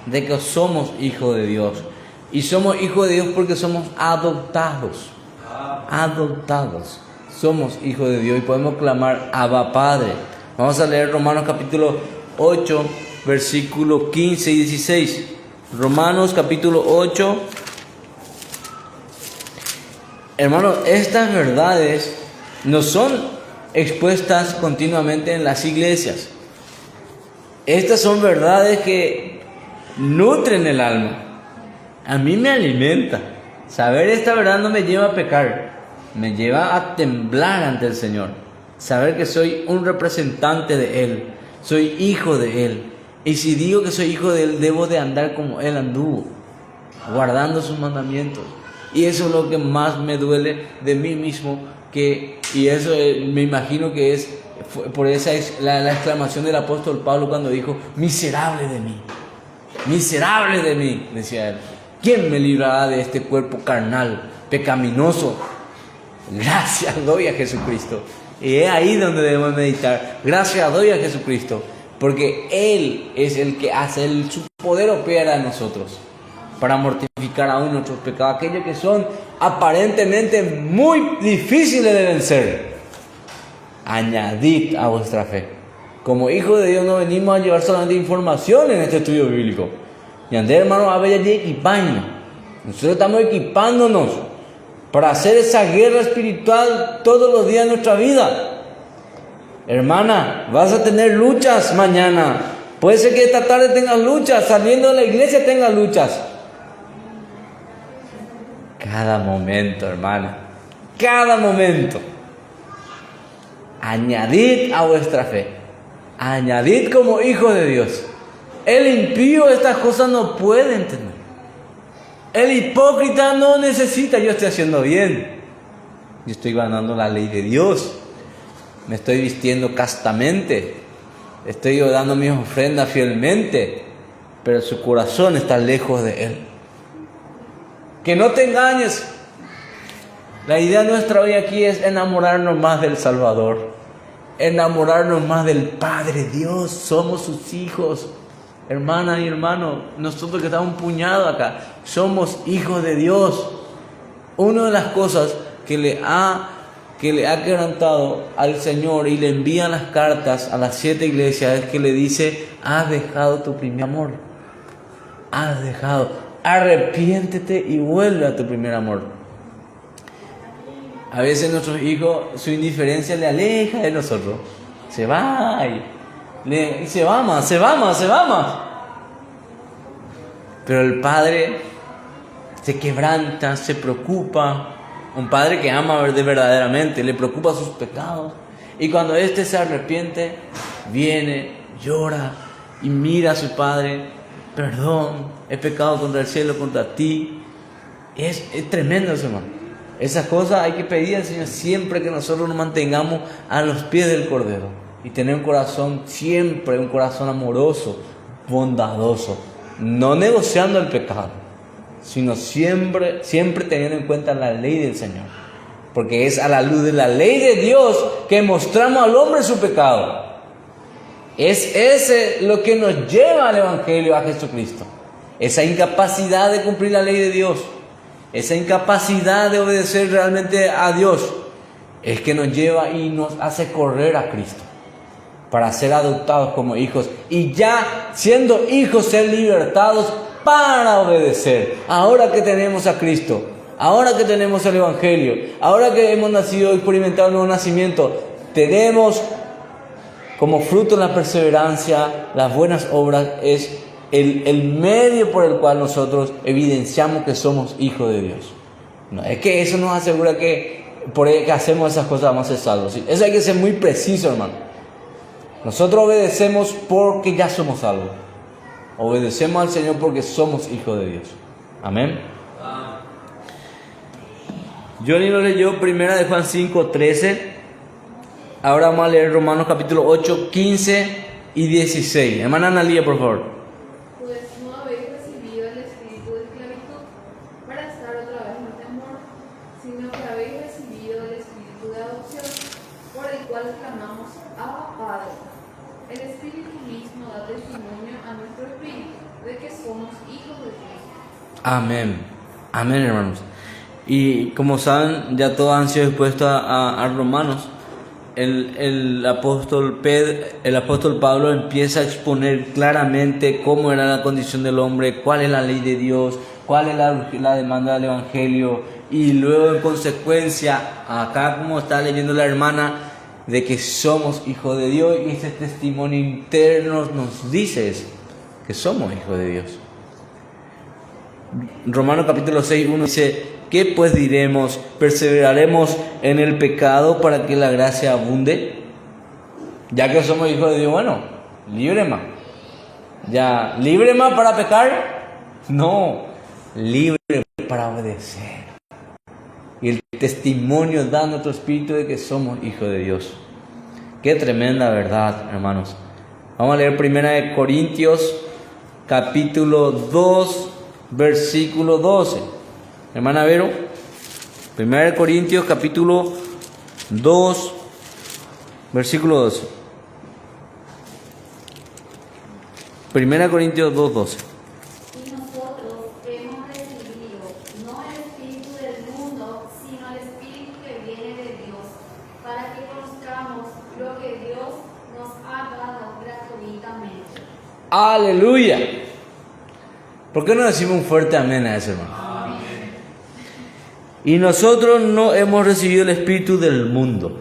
de que somos hijos de Dios. Y somos hijos de Dios porque somos adoptados. Somos hijos de Dios y podemos clamar Abba Padre. Vamos a leer Romanos capítulo 8, versículo 15 y 16. Romanos capítulo 8. Hermanos, estas verdades no son expuestas continuamente en las iglesias. Estas son verdades que nutren el alma. A mí me alimenta. Saber esta verdad no me lleva a pecar, me lleva a temblar ante el Señor. Saber que soy un representante de Él, soy hijo de Él. Y si digo que soy hijo de Él, debo de andar como Él anduvo, guardando sus mandamientos. Y eso es lo que más me duele de mí mismo, y eso me imagino que fue por esa la exclamación del apóstol Pablo cuando dijo: miserable de mí, decía él. ¿Quién me librará de este cuerpo carnal, pecaminoso? Gracias doy a Jesucristo. Y es ahí donde debemos meditar. Gracias doy a Jesucristo, porque Él es el que hace su poder opera en nosotros para mortificar aún nuestros pecados, aquellos que son aparentemente muy difíciles de vencer. Añadid a vuestra fe. Como hijos de Dios no venimos a llevar solamente información en este estudio bíblico. Y andé, hermano, a ver y paño. Nosotros estamos equipándonos para hacer esa guerra espiritual todos los días de nuestra vida. Hermana, vas a tener luchas mañana. Puede ser que esta tarde tengas luchas, saliendo de la iglesia tengas luchas. Cada momento, hermana, cada momento. Añadid a vuestra fe. Añadid como hijo de Dios. El impío estas cosas no puede entender. El hipócrita no necesita, yo estoy haciendo bien. Yo estoy ganando la ley de Dios. Me estoy vistiendo castamente. Estoy dando mis ofrendas fielmente. Pero su corazón está lejos de Él. Que no te engañes. La idea nuestra hoy aquí es enamorarnos más del Salvador. Enamorarnos más del Padre Dios. Somos sus hijos. Hermanas y hermanos, nosotros que estamos un puñado acá, somos hijos de Dios. Una de las cosas que le ha quebrantado al Señor y le envían las cartas a las 7 iglesias es que le dice: has dejado tu primer amor. Has dejado. Arrepiéntete y vuelve a tu primer amor. A veces nuestros hijos, su indiferencia le aleja de nosotros. Se va y se va más. Pero el Padre se quebranta, se preocupa. Un Padre que ama verdaderamente, le preocupa sus pecados. Y cuando éste se arrepiente, viene, llora y mira a su Padre: perdón, he pecado contra el cielo, contra ti. Es tremendo eso, hermano. Esas cosas hay que pedir al Señor siempre que nosotros nos mantengamos a los pies del Cordero. Y tener un corazón siempre, un corazón amoroso, bondadoso. No negociando el pecado, sino siempre teniendo en cuenta la ley del Señor. Porque es a la luz de la ley de Dios que mostramos al hombre su pecado. Es ese lo que nos lleva al Evangelio, a Jesucristo. Esa incapacidad de cumplir la ley de Dios, esa incapacidad de obedecer realmente a Dios, es que nos lleva y nos hace correr a Cristo, para ser adoptados como hijos. Y ya siendo hijos, ser libertados para obedecer. Ahora que tenemos a Cristo, ahora que tenemos el Evangelio, ahora que hemos nacido y experimentado un nuevo nacimiento, tenemos como fruto la perseverancia, las buenas obras. Es el medio por el cual nosotros evidenciamos que somos hijos de Dios. No es que eso nos asegura que por que hacemos esas cosas vamos a ser salvos. Eso hay que ser muy preciso, hermano. Nosotros obedecemos porque ya somos salvos. Obedecemos al Señor porque somos hijos de Dios. Amén. Johnny lo leyó primera de Juan 5:13. Ahora vamos a leer Romanos capítulo 8, 15 y 16. Hermana Analía, por favor. Pues no habéis recibido el espíritu de esclavitud para estar otra vez en temor, sino que habéis recibido el espíritu de adopción, por el cual clamamos: Abba, Padre. El Espíritu mismo da testimonio a nuestro espíritu de que somos hijos de Dios. Amén. Amén, hermanos. Y como saben, ya todos han sido expuestos a Romanos. El apóstol Pablo empieza a exponer claramente cómo era la condición del hombre, cuál es la ley de Dios, cuál es la demanda del Evangelio. Y luego, en consecuencia, acá como está leyendo la hermana, de que somos hijos de Dios, y ese testimonio interno nos dice eso, que somos hijos de Dios. Romanos capítulo 6, 1 dice: ¿qué pues diremos? ¿Perseveraremos en el pecado para que la gracia abunde? Ya que somos hijos de Dios, bueno, libre más. ¿Ya libre más para pecar? No, libre para obedecer. Y el testimonio da a nuestro espíritu de que somos hijos de Dios. Qué tremenda verdad, hermanos. Vamos a leer 1 Corintios capítulo 2, versículo 12. Hermana Vero, 1 Corintios capítulo 2, versículo 12. 1 Corintios 2, 12. Y nosotros hemos recibido no el espíritu del mundo, sino el espíritu que viene de Dios, para que conozcamos lo que Dios nos ha dado gratuitamente. ¡Aleluya! ¿Por qué no decimos un fuerte amén a eso, hermano? Y nosotros no hemos recibido el espíritu del mundo.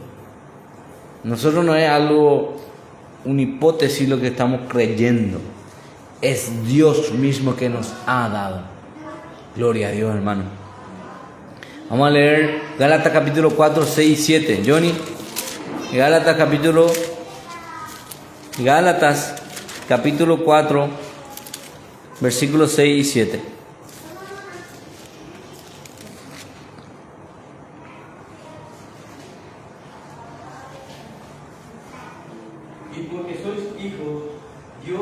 Nosotros no es algo, una hipótesis lo que estamos creyendo. Es Dios mismo que nos ha dado. Gloria a Dios, hermano. Vamos a leer Gálatas capítulo 4, 6 y 7. Johnny, Gálatas capítulo 4, versículos 6 y 7. Y porque sois hijos, Dios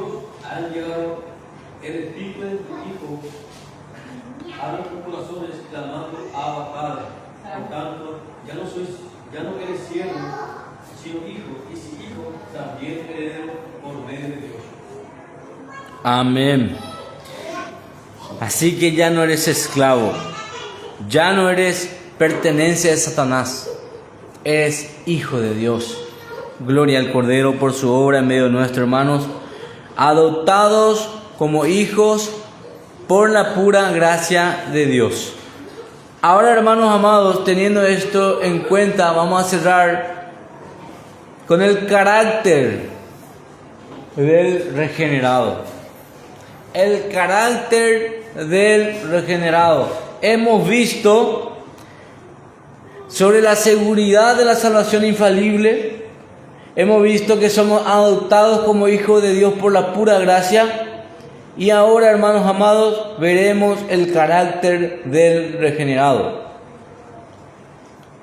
ha enviado el Espíritu de tu Hijo a nuestros corazones clamando Abba Padre. Por tanto, ya no eres siervo, sino hijo, y si hijo, también heredero por medio de Dios. Amén. Así que ya no eres esclavo, ya no eres pertenencia de Satanás, eres hijo de Dios. Gloria al Cordero por su obra en medio de nuestros hermanos, adoptados como hijos por la pura gracia de Dios. Ahora, hermanos amados, teniendo esto en cuenta, vamos a cerrar con el carácter del regenerado. El carácter del regenerado. Hemos visto sobre la seguridad de la salvación infalible. Hemos visto que somos adoptados como hijos de Dios por la pura gracia. Y ahora, hermanos amados, veremos el carácter del regenerado.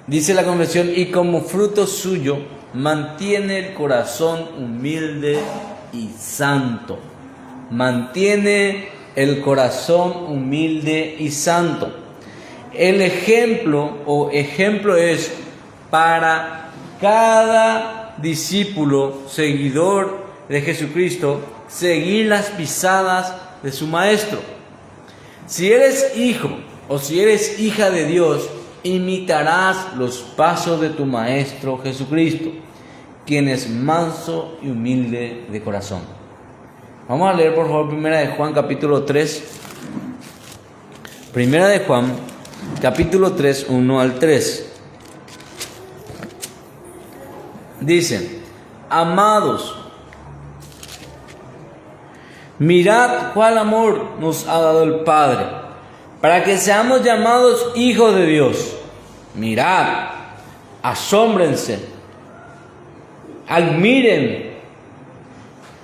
Dice la confesión: y como fruto suyo mantiene el corazón humilde y santo. Mantiene el corazón humilde y santo. El ejemplo es para cada discípulo, seguidor de Jesucristo, seguir las pisadas de su maestro. Si eres hijo o si eres hija de Dios, imitarás los pasos de tu maestro Jesucristo, quien es manso y humilde de corazón. Vamos a leer por favor Primera de Juan capítulo 3. Primera de Juan capítulo 3, 1 al 3. Dice: amados, mirad cuál amor nos ha dado el Padre, para que seamos llamados hijos de Dios. Mirad, asómbrense, admiren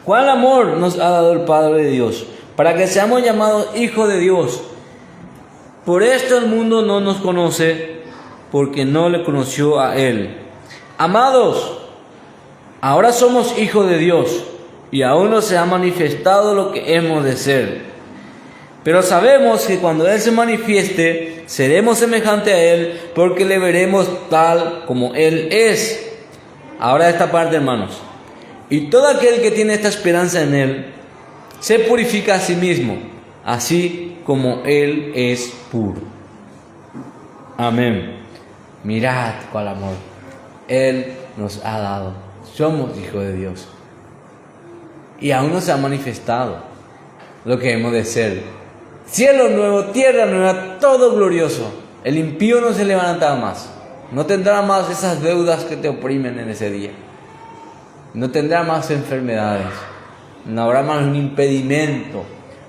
cuál amor nos ha dado el Padre de Dios, para que seamos llamados hijos de Dios. Por esto el mundo no nos conoce, porque no le conoció a Él. Amados, ahora somos hijos de Dios, y aún no se ha manifestado lo que hemos de ser. Pero sabemos que cuando Él se manifieste, seremos semejantes a Él, porque le veremos tal como Él es. Ahora esta parte, hermanos. Y todo aquel que tiene esta esperanza en Él, se purifica a sí mismo, así como Él es puro. Amén. Mirad cuál amor Él nos ha dado. Somos hijos de Dios. Y aún no se ha manifestado lo que hemos de ser. Cielo nuevo, tierra nueva, todo glorioso. El impío no se levantará más. No tendrá más esas deudas que te oprimen en ese día. No tendrá más enfermedades. No habrá más un impedimento.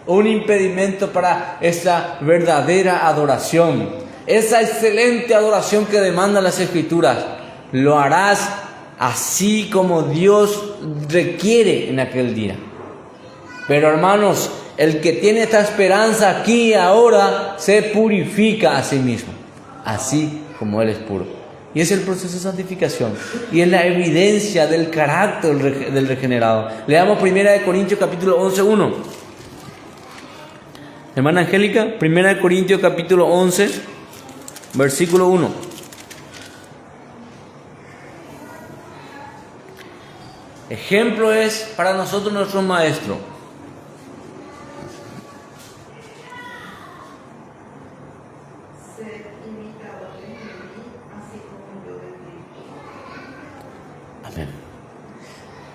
Un impedimento para esa verdadera adoración. Esa excelente adoración que demandan las Escrituras. Lo harás así como Dios requiere en aquel día. Pero hermanos, el que tiene esta esperanza aquí y ahora se purifica a sí mismo, así como Él es puro. Y es el proceso de santificación y es la evidencia del carácter del regenerado. Leamos 1 Corintios capítulo 11, 1. Hermana Angélica, 1 Corintios capítulo 11, versículo 1. Ejemplo es para nosotros nuestro maestro. Ser imitadores de mí, así como yo de Cristo. Amén.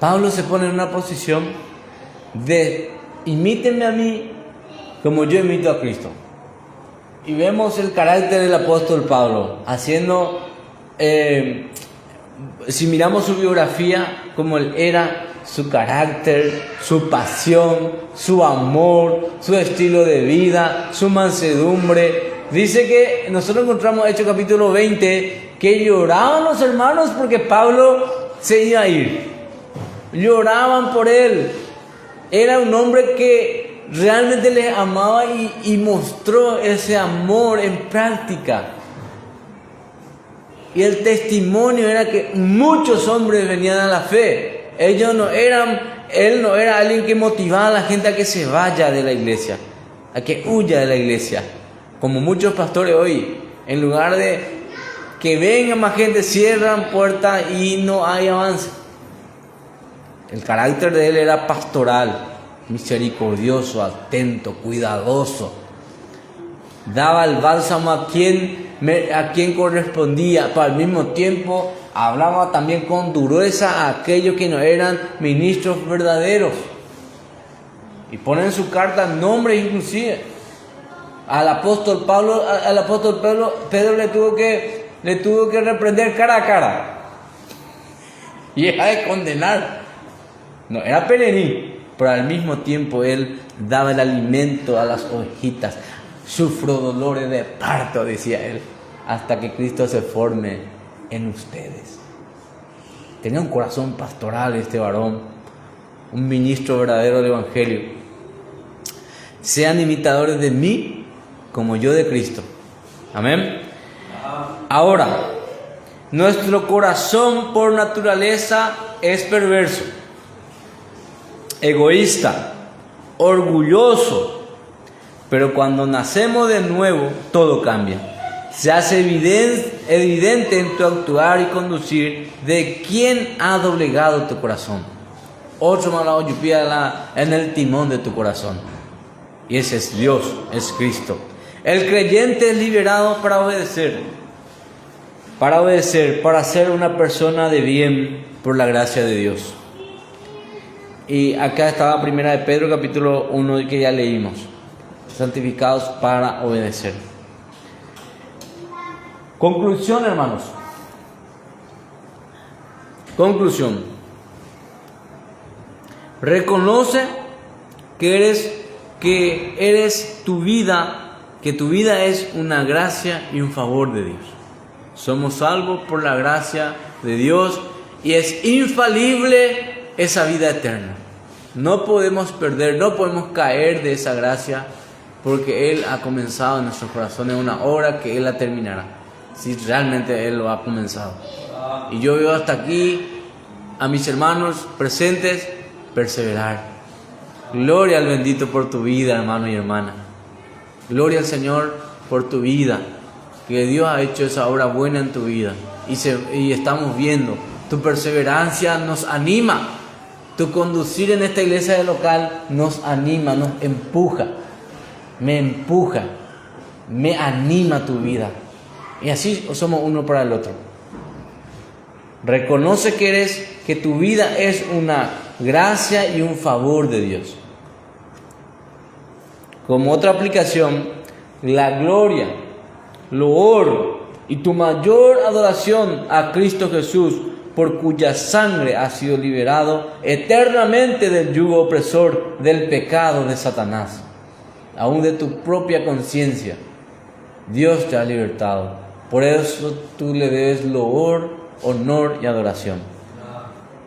Pablo se pone en una posición de imítenme a mí como yo imito a Cristo. y vemos el carácter del apóstol Pablo, haciendo, si miramos su biografía, como él era, su carácter, su pasión, su amor, su estilo de vida, su mansedumbre. Dice que nosotros encontramos Hechos capítulo 20, que lloraban los hermanos porque Pablo se iba a ir. Lloraban por él. Era un hombre que realmente les amaba y mostró ese amor en práctica. Y el testimonio era que muchos hombres venían a la fe. Él no era alguien que motivaba a la gente a que se vaya de la iglesia, a que huya de la iglesia. Como muchos pastores hoy, en lugar de que venga más gente, cierran puertas y no hay avance. El carácter de él era pastoral, misericordioso, atento, cuidadoso. Daba el bálsamo a quien correspondía, pero al mismo tiempo hablaba también con dureza a aquellos que no eran ministros verdaderos. Y pone en su carta nombres inclusive. Al apóstol Pedro le tuvo que reprender cara a cara. Y era de condenar. No, era perení, pero al mismo tiempo él daba el alimento a las ovejitas. Sufro dolores de parto, decía él, hasta que Cristo se forme en ustedes. Tenía un corazón pastoral este varón, un ministro verdadero del Evangelio. Sean imitadores de mí como yo de Cristo. Amén. Ahora, nuestro corazón por naturaleza es perverso, egoísta, orgulloso. Pero cuando nacemos de nuevo, todo cambia. Se hace evidente en tu actuar y conducir de quién ha doblegado tu corazón. Otro malado en el timón de tu corazón. Y ese es Dios, es Cristo. El creyente es liberado para obedecer, para ser una persona de bien por la gracia de Dios. Y acá estaba 1 de Pedro capítulo 1 que ya leímos. Santificados para obedecer. Conclusión, hermanos. Conclusión. Reconoce que eres tu vida, que tu vida es una gracia y un favor de Dios. Somos salvos por la gracia de Dios y es infalible esa vida eterna. No podemos perder, no podemos caer de esa gracia, porque Él ha comenzado en nuestros corazones una obra que Él la terminará, si realmente Él lo ha comenzado. Y yo veo hasta aquí a mis hermanos presentes perseverar. Gloria al bendito por tu vida, hermano y hermana. Gloria al Señor por tu vida, que Dios ha hecho esa obra buena en tu vida. Y estamos viendo, tu perseverancia nos anima. Tu conducir en esta iglesia de local nos anima, nos empuja. Me empuja, me anima tu vida. Y así somos uno para el otro. Reconoce que tu vida es una gracia y un favor de Dios. Como otra aplicación, la gloria, loor y tu mayor adoración a Cristo Jesús, por cuya sangre has sido liberado eternamente del yugo opresor del pecado de Satanás. Aún de tu propia conciencia, Dios te ha libertado. Por eso tú le debes loor, honor y adoración.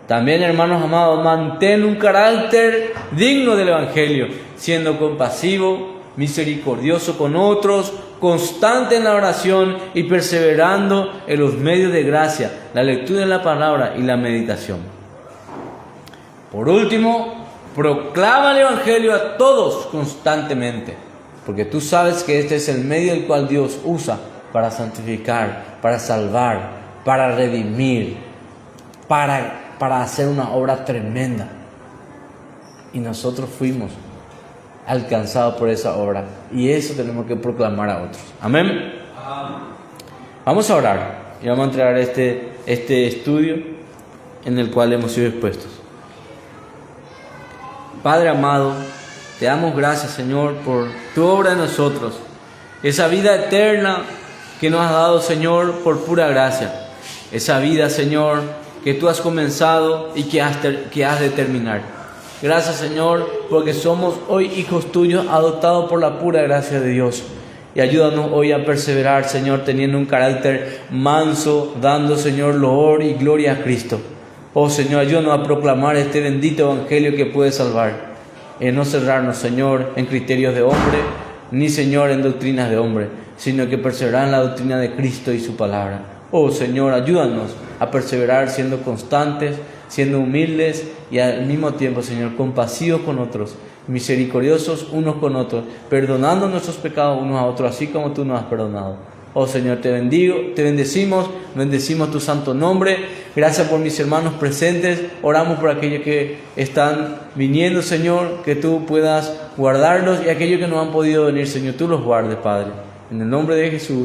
También, hermanos amados, mantén un carácter digno del Evangelio, siendo compasivo, misericordioso con otros, constante en la oración y perseverando en los medios de gracia, la lectura de la palabra y la meditación. Por último, proclama el Evangelio a todos constantemente, porque tú sabes que este es el medio del cual Dios usa para santificar, para salvar, para redimir, para hacer una obra tremenda. Y nosotros fuimos alcanzados por esa obra, y eso tenemos que proclamar a otros. Amén. Vamos a orar y vamos a entregar este estudio en el cual hemos sido expuestos. Padre amado, te damos gracias, Señor, por tu obra en nosotros. esa vida eterna que nos has dado, Señor, por pura gracia. Esa vida, Señor, que tú has comenzado y que has de terminar. Gracias, Señor, porque somos hoy hijos tuyos, adoptados por la pura gracia de Dios. Y ayúdanos hoy a perseverar, Señor, teniendo un carácter manso, dando, Señor, loor y gloria a Cristo. Oh, Señor, ayúdanos a proclamar este bendito evangelio que puede salvar. No cerrarnos, Señor, en criterios de hombre, ni, Señor, en doctrinas de hombre, sino que perseverar en la doctrina de Cristo y su palabra. Oh, Señor, ayúdanos a perseverar siendo constantes, siendo humildes y al mismo tiempo, Señor, compasivos con otros, misericordiosos unos con otros, perdonando nuestros pecados unos a otros, así como tú nos has perdonado. Oh, Señor, te bendigo, te bendecimos tu santo nombre. Gracias por mis hermanos presentes. Oramos por aquellos que están viniendo, Señor, que tú puedas guardarlos, y aquellos que no han podido venir, Señor, tú los guardes, Padre. En el nombre de Jesús.